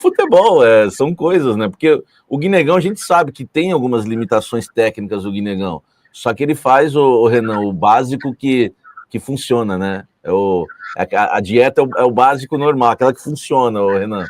futebol, são coisas, né? Porque o Guinegão, a gente sabe que tem algumas limitações técnicas, o Guinegão. Só que ele faz, o Renan, o básico que funciona, né? A dieta é o básico normal, aquela que funciona, o Renan.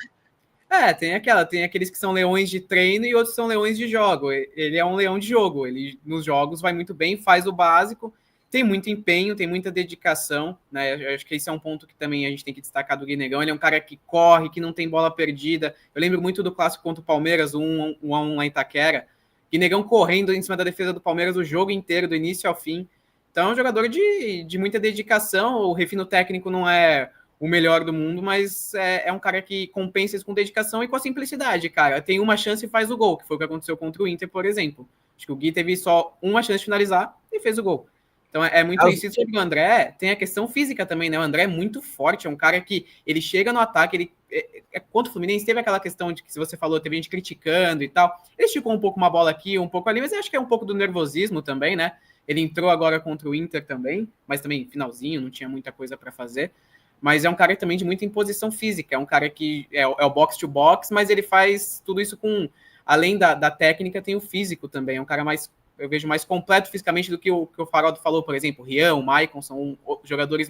Tem aqueles que são leões de treino e outros são leões de jogo. Ele é um leão de jogo, ele nos jogos vai muito bem, faz o básico, tem muito empenho, tem muita dedicação, né? Eu acho que esse é um ponto que também a gente tem que destacar do Guinegão. Ele é um cara que corre, que não tem bola perdida. Eu lembro muito do clássico contra o Palmeiras, o 1-1 lá em Itaquera. Guinegão correndo em cima da defesa do Palmeiras o jogo inteiro, do início ao fim. Então é um jogador de muita dedicação. O refino técnico não é o melhor do mundo, mas é um cara que compensa isso com dedicação e com a simplicidade, cara. Tem uma chance e faz o gol, que foi o que aconteceu contra o Inter, por exemplo. Acho que o Gui teve só uma chance de finalizar e fez o gol. Então é muito isso. Sobre o André, tem a questão física também, né? O André é muito forte, é um cara que ele chega no ataque, ele contra o Fluminense teve aquela questão de que, se você falou, teve gente criticando e tal. Ele esticou um pouco uma bola aqui, um pouco ali, mas eu acho que é um pouco do nervosismo também, né? Ele entrou agora contra o Inter também, mas também finalzinho, não tinha muita coisa para fazer. Mas é um cara também de muita imposição física, é um cara que é o box to box, mas ele faz tudo isso com, além da técnica, tem o físico também, é um cara mais, eu vejo, mais completo fisicamente do que o Faraldo falou, por exemplo, o Rian, o Maicon, são jogadores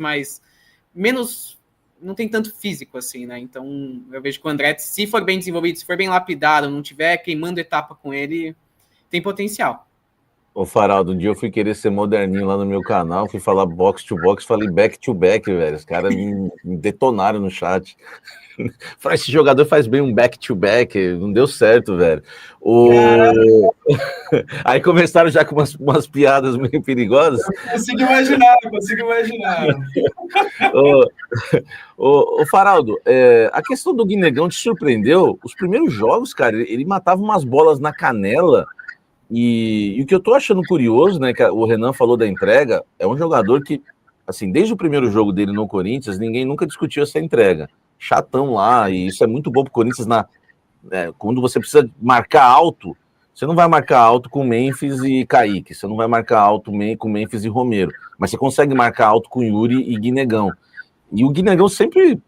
menos, não tem tanto físico assim, né, então eu vejo que o André, se for bem desenvolvido, se for bem lapidado, não tiver queimando etapa com ele, tem potencial. Ô, Faraldo, um dia eu fui querer ser moderninho lá no meu canal, fui falar box to box, falei back to back, velho. Os caras me detonaram no chat. Falei, esse jogador faz bem um back to back, não deu certo, velho. Aí começaram já com umas piadas meio perigosas. Eu consigo imaginar. Ô, Faraldo, a questão do Guinegão te surpreendeu? Os primeiros jogos, cara, ele matava umas bolas na canela. E o que eu tô achando curioso, né, que o Renan falou da entrega, é um jogador que, assim, desde o primeiro jogo dele no Corinthians, ninguém nunca discutiu essa entrega. Chatão lá, e isso é muito bom pro Corinthians quando você precisa marcar alto, você não vai marcar alto com Memphis e Kaique, você não vai marcar alto com Memphis e Romero, mas você consegue marcar alto com Yuri e Guinegão. E o Guinegão sempre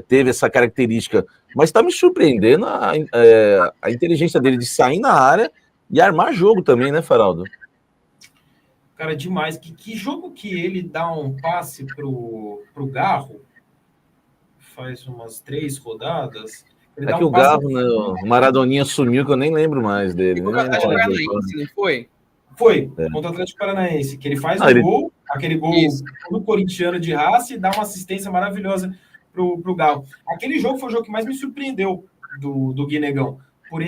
teve essa característica, mas está me surpreendendo a inteligência dele de sair na área e armar jogo também, né, Faraldo? Cara, demais. Que jogo que ele dá um passe pro Garro, faz umas 3 rodadas. Ele dá que o Garro, né, o Maradoninha sumiu, que eu nem lembro mais dele. O Atlético Paranaense, não foi? Foi, contra o Atlético Paranaense, que ele faz gol, aquele gol do corintiano de raça, e dá uma assistência maravilhosa pro Galo. Aquele jogo foi o jogo que mais me surpreendeu do Guinegão, por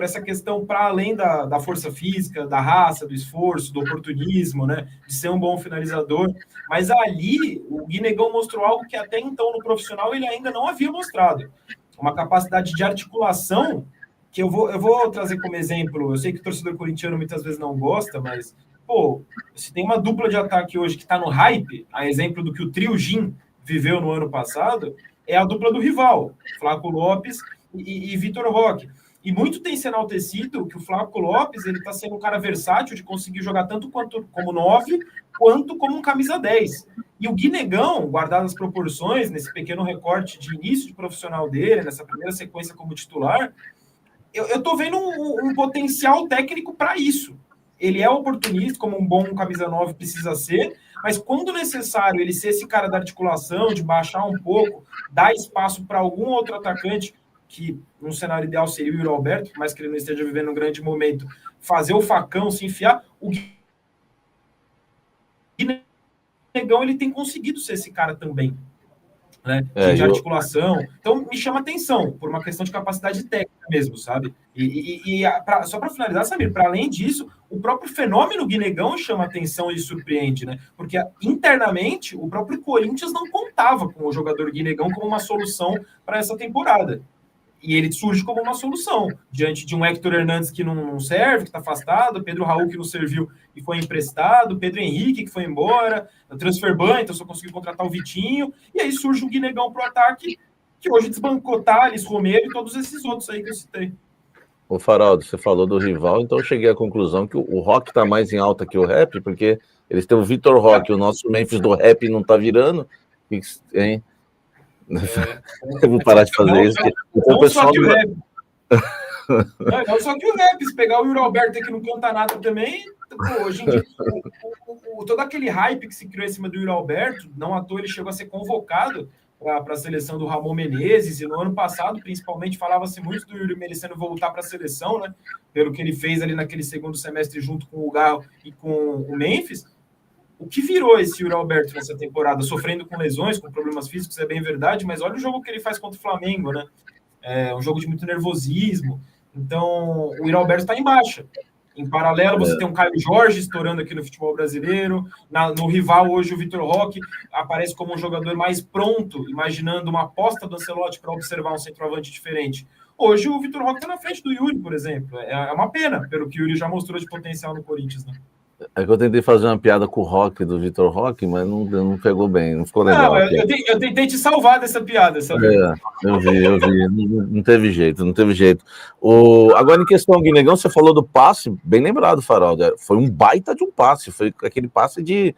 essa questão para além da força física, da raça, do esforço, do oportunismo, né, de ser um bom finalizador. Mas ali o Guinegão mostrou algo que até então no profissional ele ainda não havia mostrado, uma capacidade de articulação que eu vou trazer como exemplo. Eu sei que o torcedor corintiano muitas vezes não gosta, mas, pô, se tem uma dupla de ataque hoje que está no hype, a exemplo do que o trio Gin viveu no ano passado, é a dupla do rival, Flaco Lopes e Vitor Roque. E muito tem se enaltecido que o Flaco Lopes ele está sendo um cara versátil de conseguir jogar tanto como 9, quanto como um camisa 10. E o Guinegão, guardado as proporções, nesse pequeno recorte de início de profissional dele, nessa primeira sequência como titular, eu tô vendo um potencial técnico para isso. Ele é oportunista, como um bom camisa 9 precisa ser, mas quando necessário ele ser esse cara da articulação, de baixar um pouco, dar espaço para algum outro atacante, que no cenário ideal seria o Yuri Alberto, por mais que ele não esteja vivendo um grande momento, fazer o facão, se enfiar, o Guinegão ele tem conseguido ser esse cara também, né, de articulação. Então, me chama atenção, por uma questão de capacidade técnica mesmo, sabe? Só para finalizar, Samir, para além disso, o próprio fenômeno Guinegão chama atenção e surpreende, né? Porque internamente, o próprio Corinthians não contava com o jogador Guinegão como uma solução para essa temporada. E ele surge como uma solução, diante de um Héctor Hernandes que não serve, que está afastado, Pedro Raul que não serviu e foi emprestado, Pedro Henrique que foi embora, transfer ban, então só conseguiu contratar o Vitinho, e aí surge o Guinegão para o ataque, que hoje desbancou Thales, Romero e todos esses outros aí que eu citei. Ô, Faraldo, você falou do rival, então eu cheguei à conclusão que o rock está mais em alta que o rap, porque eles têm o Vitor Roque, o nosso Memphis do rap não está virando, hein? Eu vou parar de fazer isso. Não só que o rap. Não só que o rap, se pegar o Yuri Alberto que não canta nada também, pô, hoje em dia, todo aquele hype que se criou em cima do Yuri Alberto, não à toa ele chegou a ser convocado para a seleção do Ramon Menezes, e no ano passado, principalmente, falava-se muito do Yuri merecendo voltar para a seleção, né? Pelo que ele fez ali naquele segundo semestre junto com o Garro e com o Memphis. O que virou esse Yuri Alberto nessa temporada? Sofrendo com lesões, com problemas físicos, é bem verdade, mas olha o jogo que ele faz contra o Flamengo, né? É um jogo de muito nervosismo. Então, o Yuri Alberto está em baixa. Em paralelo, você tem um Caio Jorge estourando aqui no futebol brasileiro. No rival, hoje, o Vitor Roque aparece como um jogador mais pronto, imaginando uma aposta do Ancelotti para observar um centroavante diferente. Hoje, o Vitor Roque está na frente do Yuri, por exemplo. É uma pena, pelo que o Yuri já mostrou de potencial no Corinthians, né? É que eu tentei fazer uma piada com o Roque, do Vitor Roque, mas não pegou bem, não ficou legal. Não, eu tentei te salvar dessa piada, sabe? Eu vi. Não teve jeito. Agora, em questão do Guinegão, você falou do passe, bem lembrado, Faraldo. Foi um baita de um passe, foi aquele passe de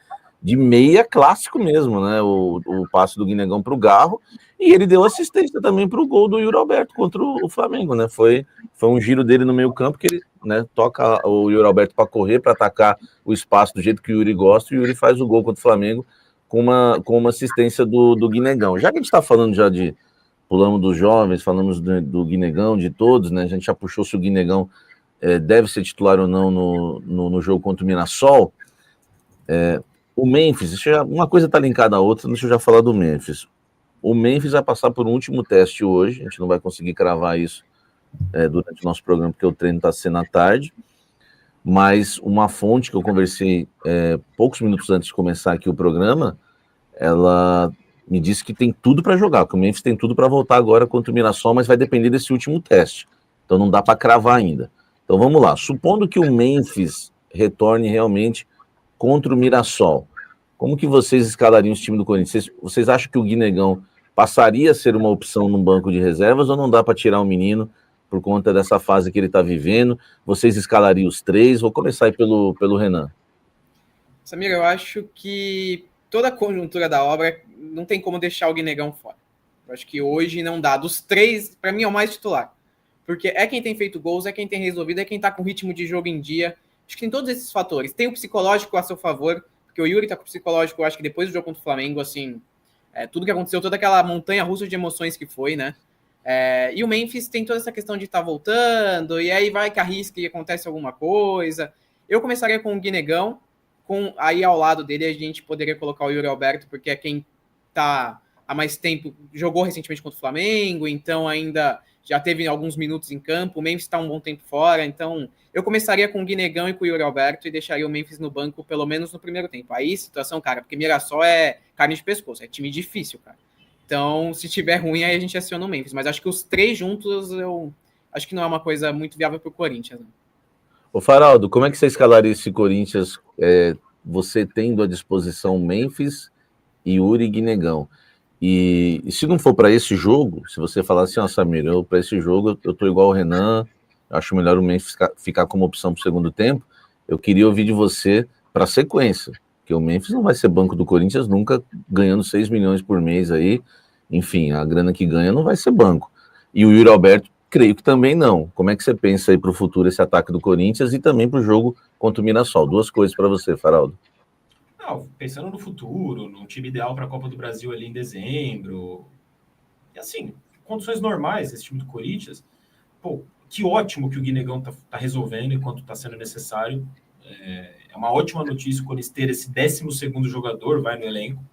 meia clássico mesmo, né? O passe do Guinegão para o Garro, e ele deu assistência também para o gol do Yuri Alberto contra o Flamengo, né? Foi um giro dele no meio campo que ele, né, toca o Yuri Alberto para correr, para atacar o espaço do jeito que o Yuri gosta, e o Yuri faz o gol contra o Flamengo com uma assistência do Guinegão. Já que a gente está falando já pulamos dos jovens, falamos do Guinegão, de todos, né? A gente já puxou se o Guinegão deve ser titular ou não no jogo contra o Mirassol. O Memphis, uma coisa está linkada à outra, deixa eu já falar do Memphis. O Memphis vai passar por um último teste hoje, a gente não vai conseguir cravar isso durante o nosso programa, porque o treino está sendo à tarde, mas uma fonte que eu conversei poucos minutos antes de começar aqui o programa, ela me disse que tem tudo para jogar, que o Memphis tem tudo para voltar agora contra o Mirassol, mas vai depender desse último teste, então não dá para cravar ainda. Então vamos lá, supondo que o Memphis retorne realmente contra o Mirassol, como que vocês escalariam os times do Corinthians? Vocês acham que o Guinegão passaria a ser uma opção no banco de reservas ou não dá para tirar o menino por conta dessa fase que ele está vivendo? Vocês escalariam os três? Vou começar aí pelo Renan. Samir, eu acho que toda a conjuntura da obra não tem como deixar o Guinegão fora. Eu acho que hoje não dá. Dos três, para mim é o mais titular. Porque é quem tem feito gols, é quem tem resolvido, é quem está com ritmo de jogo em dia. Acho que tem todos esses fatores. Tem o psicológico a seu favor, porque o Yuri tá com o psicológico, eu acho que depois do jogo contra o Flamengo, assim, tudo que aconteceu, toda aquela montanha-russa de emoções que foi, né? E o Memphis tem toda essa questão de estar voltando, e aí vai que arrisca e acontece alguma coisa. Eu começaria com o Guinegão, aí ao lado dele a gente poderia colocar o Yuri Alberto, porque é quem tá há mais tempo, jogou recentemente contra o Flamengo, então ainda já teve alguns minutos em campo, o Memphis está um bom tempo fora, então eu começaria com o Guinegão e com o Yuri Alberto e deixaria o Memphis no banco pelo menos no primeiro tempo. Aí, situação, cara, porque Mirassol é carne de pescoço, é time difícil, cara. Então, se tiver ruim, aí a gente aciona o Memphis. Mas acho que os três juntos, eu acho que não é uma coisa muito viável para o Corinthians. Né? Ô Faraldo, como é que você escalaria esse Corinthians, você tendo à disposição Memphis, Yuri e Guinegão? E se não for para esse jogo, se você falar assim, ó, Samir, para esse jogo eu tô igual o Renan, acho melhor o Memphis ficar como opção para o segundo tempo, eu queria ouvir de você para a sequência, porque o Memphis não vai ser banco do Corinthians nunca, ganhando 6 milhões por mês aí, enfim, a grana que ganha não vai ser banco. E o Yuri Alberto, creio que também não. Como é que você pensa aí para o futuro esse ataque do Corinthians e também para o jogo contra o Mirassol? Duas coisas para você, Faraldo. Não, pensando no futuro, no time ideal para a Copa do Brasil ali em dezembro, e assim, condições normais, esse time do Corinthians, pô, que ótimo que o Guinegão tá resolvendo enquanto está sendo necessário. É uma ótima notícia o Corinthians ter esse 12º jogador, vai no elenco.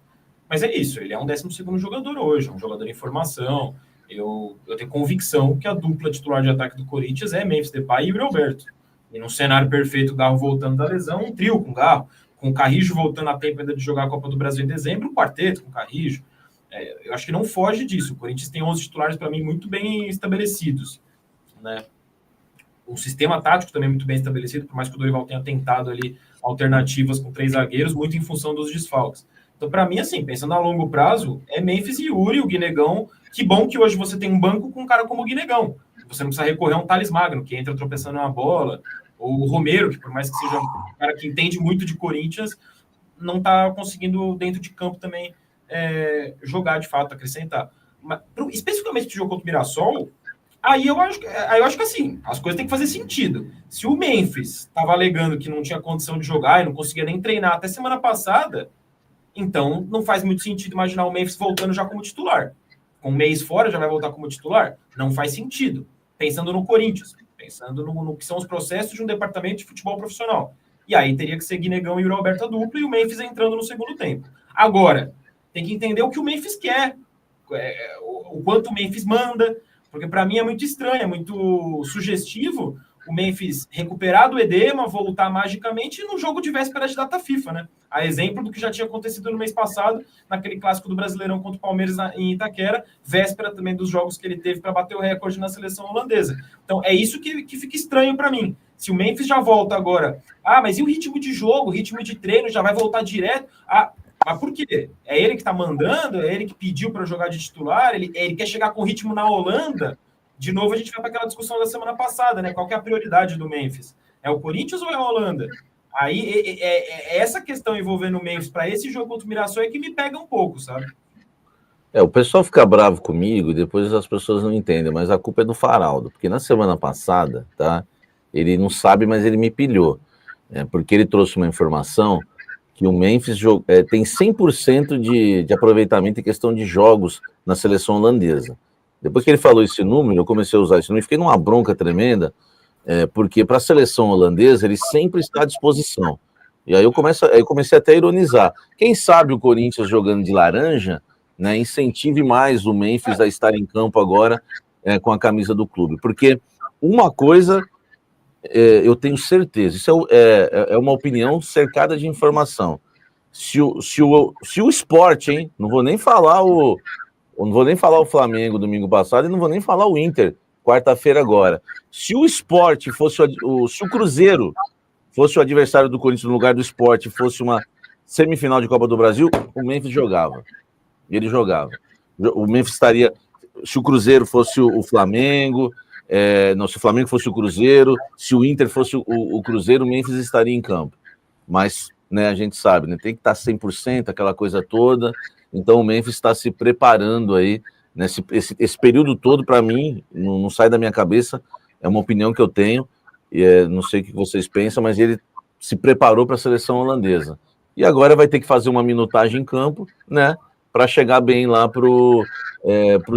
Mas é isso, ele é um 12º jogador hoje, um jogador em formação. Eu tenho convicção que a dupla titular de ataque do Corinthians é Memphis Depay e Yuri Alberto. E num cenário perfeito, o Garro voltando da lesão, um trio com o Garro, com o Carrijo voltando a tempo ainda de jogar a Copa do Brasil em dezembro, um quarteto com o Carrijo. Eu acho que não foge disso. O Corinthians tem 11 titulares, para mim, muito bem estabelecidos. Né? Um sistema tático também muito bem estabelecido, por mais que o Dorival tenha tentado ali alternativas com 3 zagueiros, muito em função dos desfalques. Então, para mim, assim, pensando a longo prazo, é Memphis e Yuri, o Guinegão. Que bom que hoje você tem um banco com um cara como o Guinegão. Você não precisa recorrer a um Thales Magno, que entra tropeçando na bola, ou o Romero, que por mais que seja um cara que entende muito de Corinthians, não está conseguindo dentro de campo também jogar de fato, acrescentar. especificamente para o jogo contra o Mirassol, aí eu acho que assim, as coisas têm que fazer sentido. Se o Memphis estava alegando que não tinha condição de jogar e não conseguia nem treinar até semana passada, então não faz muito sentido imaginar o Memphis voltando já como titular. Com um mês fora já vai voltar como titular? Não faz sentido. Pensando no Corinthians, pensando no que são os processos de um departamento de futebol profissional. E aí teria que ser Guinegão e Yuri Alberto a dupla e o Memphis entrando no segundo tempo. Agora, tem que entender o que o Memphis quer, o quanto o Memphis manda, porque para mim é muito estranho, é muito sugestivo o Memphis recuperar do edema, voltar magicamente e no jogo de véspera de data FIFA, né? A exemplo do que já tinha acontecido no mês passado, naquele clássico do Brasileirão contra o Palmeiras em Itaquera, véspera também dos jogos que ele teve para bater o recorde na seleção holandesa. Então é isso que fica estranho para mim. Se o Memphis já volta agora, mas e o ritmo de jogo, o ritmo de treino já vai voltar direto? Mas por quê? É ele que está mandando? É ele que pediu para jogar de titular? Ele quer chegar com ritmo na Holanda? De novo, a gente vai para aquela discussão da semana passada, né? Qual que é a prioridade do Memphis? É o Corinthians ou é a Holanda? Aí, essa questão envolvendo o Memphis para esse jogo contra o Mirassol é que me pega um pouco, sabe? O pessoal fica bravo comigo e depois as pessoas não entendem, mas a culpa é do Faraldo, porque na semana passada, tá? Ele não sabe, mas ele me pilhou, porque ele trouxe uma informação que o Memphis tem 100% de aproveitamento em questão de jogos na seleção holandesa. Depois que ele falou esse número, eu comecei a usar esse número e fiquei numa bronca tremenda, porque para a seleção holandesa ele sempre está à disposição. E aí eu comecei até a ironizar. Quem sabe o Corinthians jogando de laranja, né, incentive mais o Memphis a estar em campo agora com a camisa do clube. Porque uma coisa eu tenho certeza, isso é uma opinião cercada de informação. Se o Sport, hein, não vou nem falar o Flamengo domingo passado e não vou nem falar o Inter quarta-feira agora. Se o Sport fosse se o Cruzeiro fosse o adversário do Corinthians no lugar do Sport, fosse uma semifinal de Copa do Brasil, o Memphis jogava. Ele jogava. O Memphis estaria... Se o Cruzeiro fosse o Flamengo... se o Flamengo fosse o Cruzeiro, se o Inter fosse o Cruzeiro, o Memphis estaria em campo. Mas, né, a gente sabe, né, tem que estar 100%, aquela coisa toda. Então o Memphis está se preparando aí, né, esse período todo, para mim, não sai da minha cabeça, é uma opinião que eu tenho, e não sei o que vocês pensam, mas ele se preparou para a seleção holandesa. E agora vai ter que fazer uma minutagem em campo, né, para chegar bem lá para o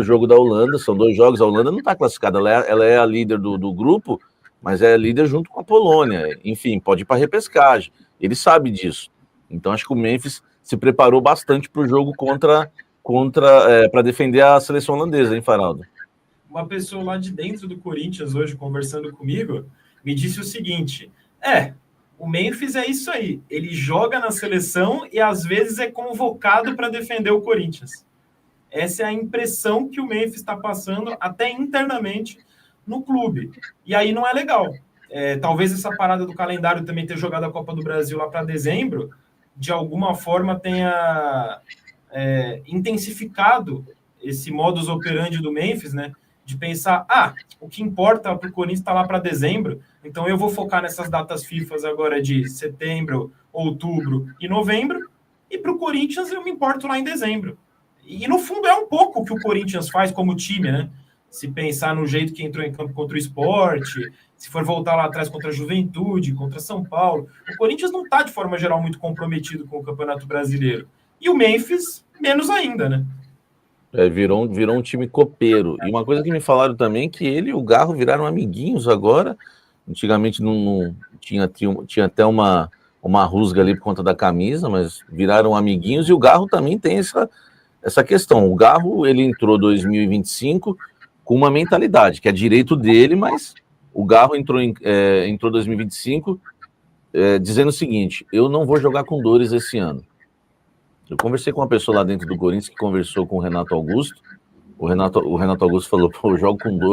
jogo da Holanda. São 2 jogos, a Holanda não está classificada, ela é a líder do grupo, mas é a líder junto com a Polônia. Enfim, pode ir para repescagem, ele sabe disso. Então acho que o Memphis se preparou bastante para o jogo para defender a seleção holandesa, hein, Faraldo? Uma pessoa lá de dentro do Corinthians hoje, conversando comigo, me disse o seguinte, o Memphis é isso aí, ele joga na seleção e às vezes é convocado para defender o Corinthians. Essa é a impressão que o Memphis está passando até internamente no clube. E aí não é legal. Talvez essa parada do calendário também ter jogado a Copa do Brasil lá para dezembro, de alguma forma tenha intensificado esse modus operandi do Memphis, né? De pensar, o que importa para o Corinthians está lá para dezembro, então eu vou focar nessas datas FIFA agora de setembro, outubro e novembro, e para o Corinthians eu me importo lá em dezembro. E no fundo é um pouco o que o Corinthians faz como time, né? Se pensar no jeito que entrou em campo contra o Sport, se for voltar lá atrás contra a Juventude, contra São Paulo, o Corinthians não está, de forma geral, muito comprometido com o Campeonato Brasileiro. E o Memphis, menos ainda, né? Virou um time copeiro. E uma coisa que me falaram também é que ele e o Garro viraram amiguinhos agora. Antigamente não tinha até uma rusga ali por conta da camisa, mas viraram amiguinhos. E o Garro também tem essa questão. O Garro, ele entrou 2025 com uma mentalidade, que é direito dele, mas o Garro entrou 2025 dizendo o seguinte: eu não vou jogar com dores esse ano. Eu conversei com uma pessoa lá dentro do Corinthians que conversou com o Renato Augusto. O Renato Augusto falou: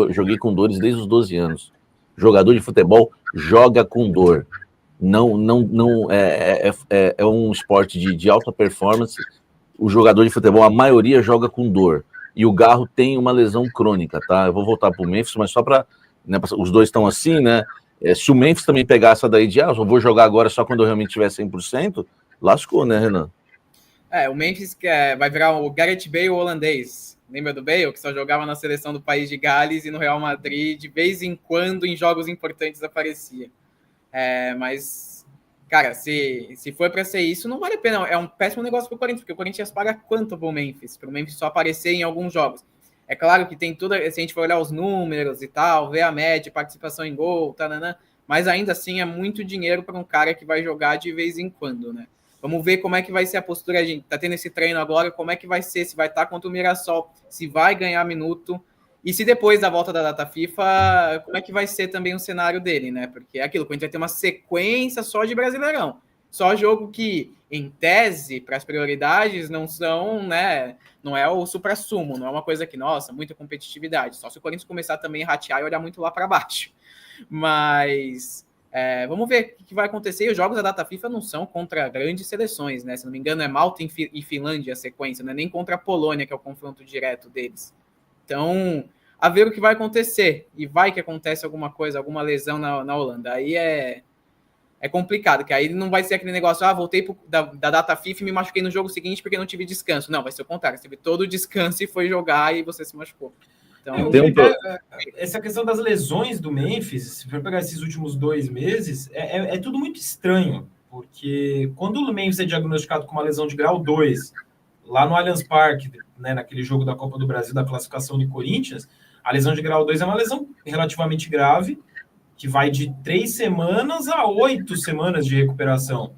joguei com dores desde os 12 anos. Jogador de futebol joga com dor. Não é um esporte de alta performance. O jogador de futebol, a maioria joga com dor. E o Garro tem uma lesão crônica, tá? Eu vou voltar para o Memphis, mas só para... Né, os dois estão assim, né? Se o Memphis também pegar essa daí de, eu vou jogar agora só quando eu realmente tiver 100%, lascou, né, Renan? O Memphis vai virar o Gareth Bale holandês. Lembra do Bale, que só jogava na seleção do país de Gales e no Real Madrid, de vez em quando, em jogos importantes, aparecia. Mas, cara, se for para ser isso, não vale a pena. É um péssimo negócio pro Corinthians, porque o Corinthians paga quanto pro Memphis só aparecer em alguns jogos. É claro que tem tudo, se a gente for olhar os números e tal, ver a média, participação em gol, mas ainda assim é muito dinheiro para um cara que vai jogar de vez em quando, né? Vamos ver como é que vai ser a postura. A gente tá tendo esse treino agora, como é que vai ser, se vai estar contra o Mirassol, se vai ganhar minuto, e se depois da volta da data FIFA, como é que vai ser também o cenário dele, né? Porque é aquilo, que a gente vai ter uma sequência só de Brasileirão. Só jogo que, em tese, para as prioridades, não são, né? Não é o supra-sumo, não é uma coisa que, nossa, muita competitividade. Só se o Corinthians começar também a ratear e olhar muito lá para baixo. Mas vamos ver o que vai acontecer. E os jogos da data FIFA não são contra grandes seleções, né? Se não me engano, é Malta e Finlândia a sequência, não é nem contra a Polônia, que é o confronto direto deles. Então, a ver o que vai acontecer. E vai que acontece alguma coisa, alguma lesão na Holanda. Aí é complicado, que aí não vai ser aquele negócio, voltei da data FIFA e me machuquei no jogo seguinte porque não tive descanso. Não, vai ser o contrário. Você teve todo o descanso e foi jogar e você se machucou. Então, essa questão das lesões do Memphis, se for pegar esses últimos 2 meses, é tudo muito estranho, porque quando o Memphis é diagnosticado com uma lesão de grau 2, lá no Allianz Parque, né, naquele jogo da Copa do Brasil, da classificação de Corinthians, a lesão de grau 2 é uma lesão relativamente grave, que vai de 3 semanas a 8 semanas de recuperação.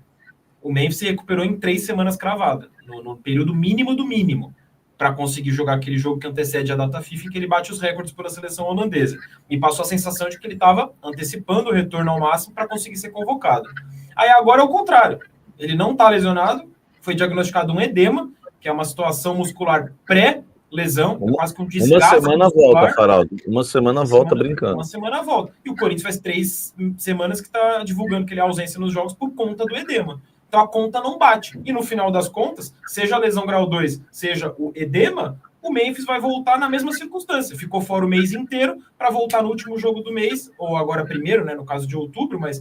O Memphis se recuperou em 3 semanas cravada, no período mínimo do mínimo, para conseguir jogar aquele jogo que antecede a data FIFA, em que ele bate os recordes pela seleção holandesa. E passou a sensação de que ele estava antecipando o retorno ao máximo para conseguir ser convocado. Aí agora é o contrário. Ele não está lesionado, foi diagnosticado um edema, que é uma situação muscular pré-lesão, quase que um desgaste. Uma semana muscular. Volta, Faraldo. Uma semana volta brincando. Uma semana volta. E o Corinthians faz 3 semanas que está divulgando que ele é ausência nos jogos por conta do edema. Então a conta não bate. E no final das contas, seja a lesão grau 2, seja o edema, o Memphis vai voltar na mesma circunstância. Ficou fora o mês inteiro para voltar no último jogo do mês, ou agora primeiro, né, no caso de outubro, mas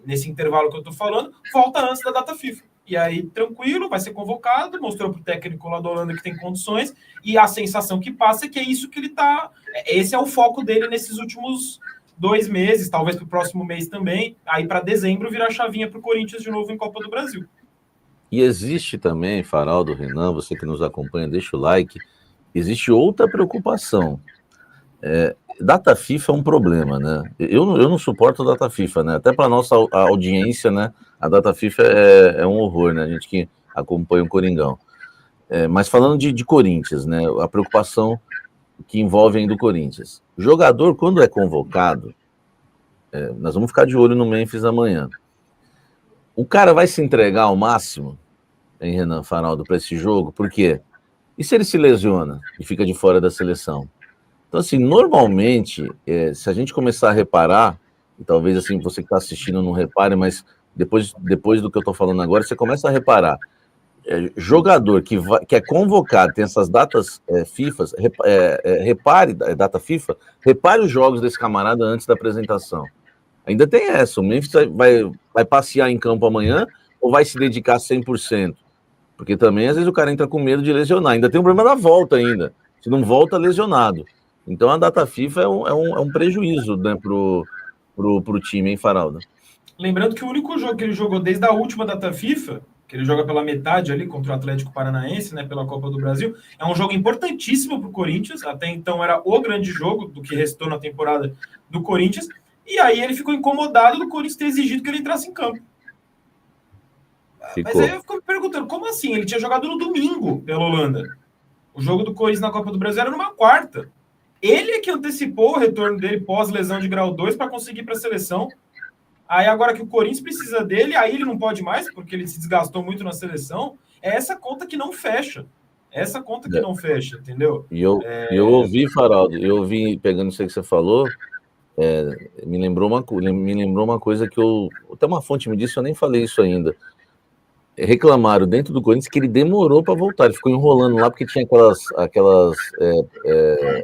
nesse intervalo que eu estou falando, volta antes da data FIFA. E aí, tranquilo, vai ser convocado, mostrou para o técnico lá da Holanda que tem condições, e a sensação que passa é que é isso que ele está... Esse é o foco dele nesses últimos 2 meses, talvez para o próximo mês também, aí para dezembro virar chavinha para o Corinthians de novo em Copa do Brasil. E existe também, Faraldo, Renan, você que nos acompanha, deixa o like, existe outra preocupação. Data FIFA é um problema, né? Eu não suporto a data FIFA, né? Até para a nossa audiência, né? A data FIFA é um horror, né? A gente que acompanha o Coringão. Mas falando de Corinthians, né? A preocupação que envolve ainda o Corinthians. O jogador, quando é convocado, nós vamos ficar de olho no Memphis amanhã. O cara vai se entregar ao máximo, hein, Renan, Faraldo, para esse jogo? Por quê? E se ele se lesiona e fica de fora da seleção? Então, assim, normalmente, se a gente começar a reparar, e talvez assim você que está assistindo não repare, mas depois do que eu estou falando agora, você começa a reparar. Jogador que é convocado, tem essas datas FIFA, repare data FIFA, repare os jogos desse camarada antes da apresentação. Ainda tem essa, o Memphis vai passear em campo amanhã ou vai se dedicar 100%? Porque também, às vezes, o cara entra com medo de lesionar. Ainda tem o problema da volta ainda, se não volta lesionado. Então, a data FIFA é um prejuízo, né, pro time, hein, Faraldo? Lembrando que o único jogo que ele jogou desde a última data FIFA, que ele joga pela metade ali contra o Atlético Paranaense, né, pela Copa do Brasil, é um jogo importantíssimo para o Corinthians. Até então era o grande jogo do que restou na temporada do Corinthians. E aí ele ficou incomodado do Corinthians ter exigido que ele entrasse em campo. Ficou. Mas aí eu fico me perguntando, como assim? Ele tinha jogado no domingo pela Holanda. O jogo do Corinthians na Copa do Brasil era numa quarta. Ele é que antecipou o retorno dele pós-lesão de grau 2 para conseguir ir para a seleção. Aí agora que o Corinthians precisa dele, aí ele não pode mais, porque ele se desgastou muito na seleção. É essa conta que não fecha. Essa conta que não fecha, entendeu? E eu ouvi, Faraldo, pegando isso aí que você falou, me lembrou uma coisa que até uma fonte me disse, eu nem falei isso ainda. Reclamaram dentro do Corinthians que ele demorou para voltar, ele ficou enrolando lá porque tinha aquelas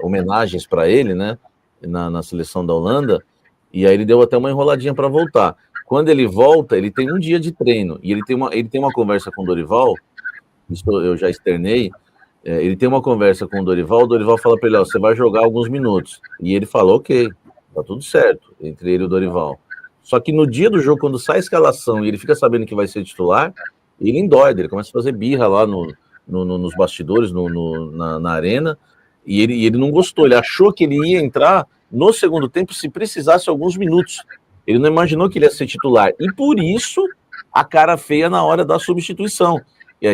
homenagens para ele, né, na seleção da Holanda, e aí ele deu até uma enroladinha para voltar. Quando ele volta, ele tem um dia de treino, e ele tem uma conversa com o Dorival, isso eu já externei, ele tem uma conversa com o Dorival fala para ele, você vai jogar alguns minutos. E ele fala, ok, tá tudo certo, entre ele e o Dorival. Só que no dia do jogo, quando sai a escalação e ele fica sabendo que vai ser titular, ele endoida, ele começa a fazer birra lá nos bastidores, na arena, e ele não gostou, ele achou que ele ia entrar no segundo tempo se precisasse alguns minutos. Ele não imaginou que ele ia ser titular. E por isso, a cara feia na hora da substituição.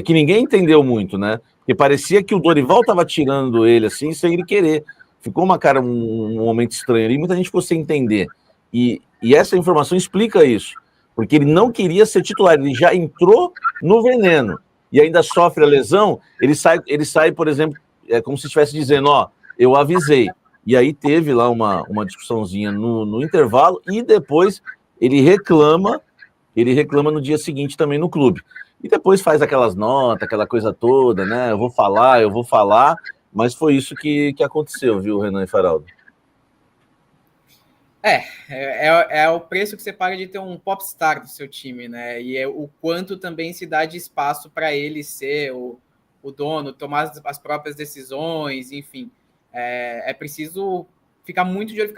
Que ninguém entendeu muito, né? Porque parecia que o Dorival estava tirando ele assim, sem ele querer. Ficou um momento estranho ali, muita gente ficou sem entender. E essa informação explica isso. Porque ele não queria ser titular, ele já entrou no veneno. E ainda sofre a lesão, ele sai, por exemplo, como se estivesse dizendo, eu avisei. E aí teve lá uma discussãozinha no intervalo, e depois ele reclama no dia seguinte também no clube. E depois faz aquelas notas, aquela coisa toda, né? Eu vou falar, mas foi isso que aconteceu, viu, Renan e Faraldo? É o preço que você paga de ter um popstar do seu time, né? E é o quanto também se dá de espaço para ele ser o dono, tomar as próprias decisões, enfim. É preciso ficar muito de olho,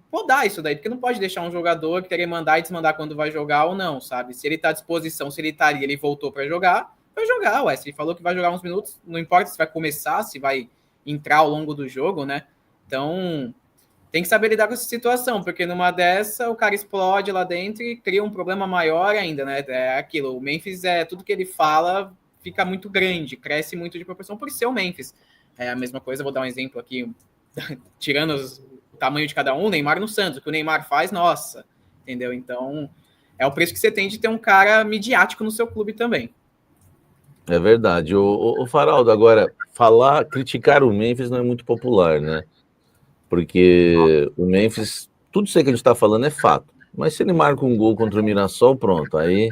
podar isso daí, porque não pode deixar um jogador querer mandar e desmandar quando vai jogar ou não, sabe? Se ele tá à disposição, se ele tá ali, ele voltou para jogar, vai jogar, ué. Se ele falou que vai jogar uns minutos, não importa se vai começar, se vai entrar ao longo do jogo, né? Então, tem que saber lidar com essa situação, porque numa dessa o cara explode lá dentro e cria um problema maior ainda, né? É aquilo, o Memphis, tudo que ele fala fica muito grande, cresce muito de proporção por ser o Memphis. É a mesma coisa, vou dar um exemplo aqui, tirando o tamanho de cada um, o Neymar no Santos, o que o Neymar faz, nossa, entendeu? Então, é o preço que você tem de ter um cara midiático no seu clube também. É verdade. O Faraldo, agora, criticar o Memphis não é muito popular, né? Porque o Memphis, tudo isso aí que a gente está falando é fato. Mas se ele marca um gol contra o Mirassol, pronto, aí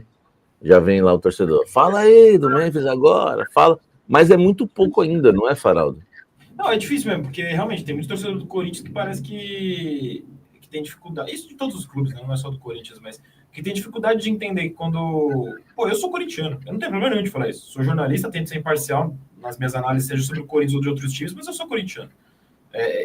já vem lá o torcedor. Fala aí do Memphis agora, fala. Mas é muito pouco ainda, não é, Faraldo? Não, é difícil mesmo, porque realmente tem muitos torcedores do Corinthians que parece que tem dificuldade. Isso de todos os clubes, né? Não é só do Corinthians, mas que tem dificuldade de entender que quando... eu sou corintiano, eu não tenho problema nenhum de falar isso. Sou jornalista, tento ser imparcial nas minhas análises, seja sobre o Corinthians ou de outros times, mas eu sou corintiano.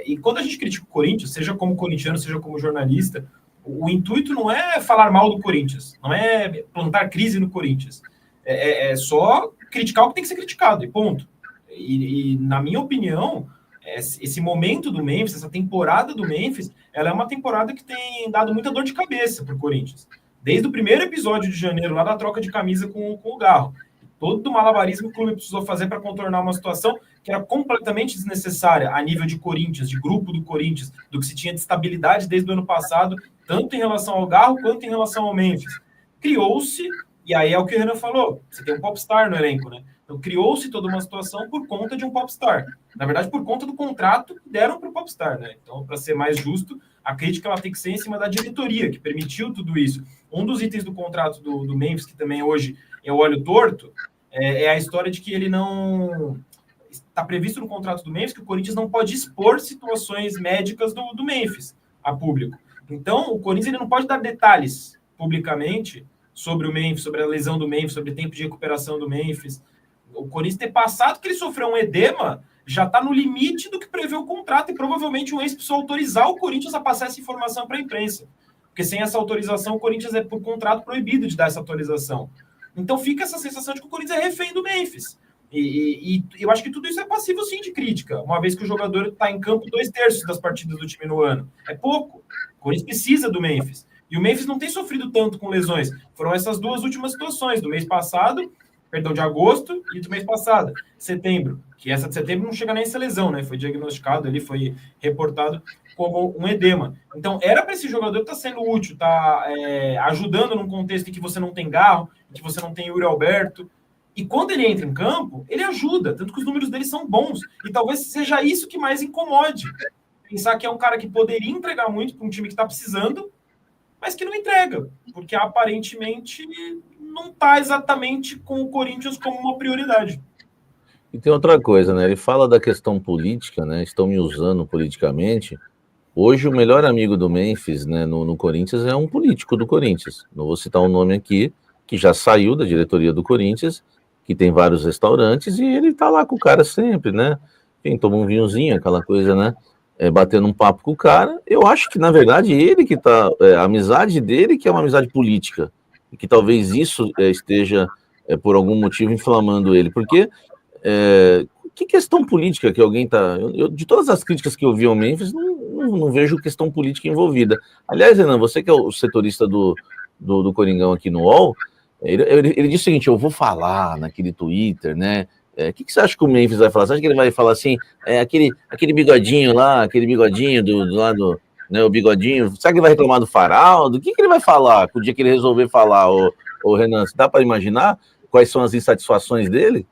E quando a gente critica o Corinthians, seja como corintiano, seja como jornalista, o intuito não é falar mal do Corinthians, não é plantar crise no Corinthians. É só criticar o que tem que ser criticado, e ponto. E na minha opinião, esse momento do Memphis, essa temporada do Memphis, ela é uma temporada que tem dado muita dor de cabeça para o Corinthians. Desde o primeiro episódio de janeiro, lá da troca de camisa com o Garro. Todo o malabarismo que o clube precisou fazer para contornar uma situação que era completamente desnecessária a nível de Corinthians, de grupo do Corinthians, do que se tinha de estabilidade desde o ano passado, tanto em relação ao Garro quanto em relação ao Memphis. Criou-se, e aí é o que o Renan falou, você tem um popstar no elenco, né? Então criou-se toda uma situação por conta de um popstar. Na verdade, por conta do contrato que deram para o popstar, né? Então, para ser mais justo, a crítica ela tem que ser em cima da diretoria, que permitiu tudo isso. Um dos itens do contrato do Memphis, que também hoje é o olho torto, é a história de que ele não... Está previsto no contrato do Memphis que o Corinthians não pode expor situações médicas do Memphis a público. Então, o Corinthians ele não pode dar detalhes publicamente sobre o Memphis, sobre a lesão do Memphis, sobre o tempo de recuperação do Memphis. O Corinthians ter passado que ele sofreu um edema já está no limite do que prevê o contrato e provavelmente o Memphis precisou autorizar o Corinthians a passar essa informação para a imprensa. Porque sem essa autorização, o Corinthians é por contrato proibido de dar essa autorização. Então fica essa sensação de que o Corinthians é refém do Memphis. E eu acho que tudo isso é passível, sim, de crítica, uma vez que o jogador está em campo 2/3 das partidas do time no ano. É pouco. O Corinthians precisa do Memphis. E o Memphis não tem sofrido tanto com lesões. Foram essas duas últimas situações, do mês passado, de agosto, e do mês passado, setembro. Que essa de setembro não chega nem a ser lesão, né? Foi diagnosticado, ele foi reportado como um edema. Então, era para esse jogador estar sendo útil, ajudando num contexto em que você não tem Garro, em que você não tem Yuri Alberto. E quando ele entra em campo, ele ajuda, tanto que os números dele são bons. E talvez seja isso que mais incomode. Pensar que é um cara que poderia entregar muito para um time que está precisando, mas que não entrega, porque aparentemente não está exatamente com o Corinthians como uma prioridade. E tem outra coisa, né? Ele fala da questão política, né? Estão me usando politicamente. Hoje, o melhor amigo do Memphis, né, no Corinthians é um político do Corinthians. Não vou citar o nome aqui, que já saiu da diretoria do Corinthians que tem vários restaurantes, e ele tá lá com o cara sempre, né? Quem toma um vinhozinho, aquela coisa, né? Batendo um papo com o cara. Eu acho que, na verdade, ele que tá. A amizade dele que é uma amizade política. E que talvez isso esteja, por algum motivo, inflamando ele. Porque que questão política que alguém tá. De todas as críticas que eu vi ao Memphis, não vejo questão política envolvida. Aliás, Renan, você que é o setorista do Coringão aqui no UOL, ele disse o seguinte: eu vou falar naquele Twitter, né? O que você acha que o Memphis vai falar? Você acha que ele vai falar assim, aquele bigodinho lá, aquele bigodinho do lado, né, o bigodinho, será que ele vai reclamar do Faraldo? O que ele vai falar o dia que ele resolver falar, ô Renan? Dá para imaginar quais são as insatisfações dele?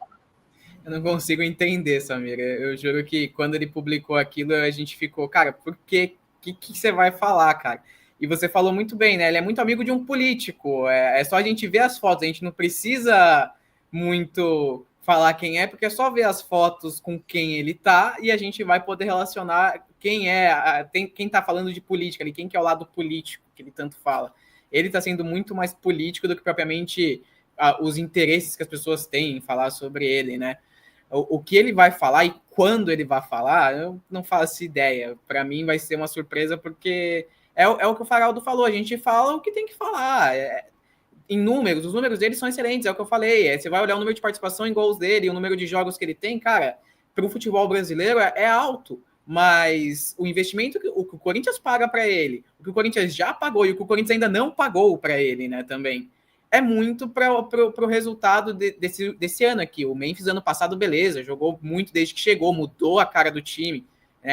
Eu não consigo entender, Samir. Eu juro que quando ele publicou aquilo, a gente ficou, cara, por quê? O que você vai falar, cara? E você falou muito bem, né? Ele é muito amigo de um político. É só a gente ver as fotos, a gente não precisa muito falar quem é, porque é só ver as fotos com quem ele tá e a gente vai poder relacionar quem quem tá falando de política ali, quem que é o lado político que ele tanto fala. Ele tá sendo muito mais político do que propriamente os interesses que as pessoas têm em falar sobre ele, né? O que ele vai falar e quando ele vai falar, eu não faço ideia. Para mim vai ser uma surpresa, porque é o que o Faraldo falou, a gente fala o que tem que falar. Em números, os números dele são excelentes, é o que eu falei. Você vai olhar o número de participação em gols dele, o número de jogos que ele tem, cara, para o futebol brasileiro é alto, mas o investimento que o Corinthians paga para ele, o que o Corinthians já pagou e o que o Corinthians ainda não pagou para ele, né, também, é muito para o resultado desse ano aqui. O Memphis, ano passado, beleza, jogou muito desde que chegou, mudou a cara do time,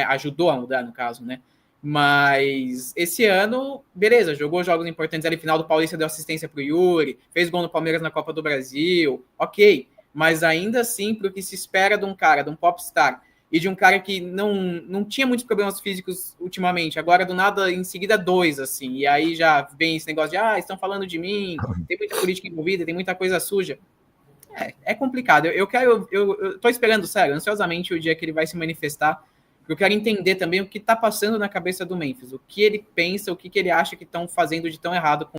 ajudou a mudar, no caso, né? Mas esse ano, beleza, jogou jogos importantes ali, final do Paulista deu assistência para o Yuri, fez gol no Palmeiras na Copa do Brasil, ok, mas ainda assim, para o que se espera de um cara, de um popstar, e de um cara que não tinha muitos problemas físicos ultimamente, agora do nada, em seguida 2, assim, e aí já vem esse negócio de, estão falando de mim, tem muita política envolvida, tem muita coisa suja. É complicado, eu tô esperando, sério, ansiosamente o dia que ele vai se manifestar, eu quero entender também o que tá passando na cabeça do Memphis, o que ele pensa, o que ele acha que estão fazendo de tão errado com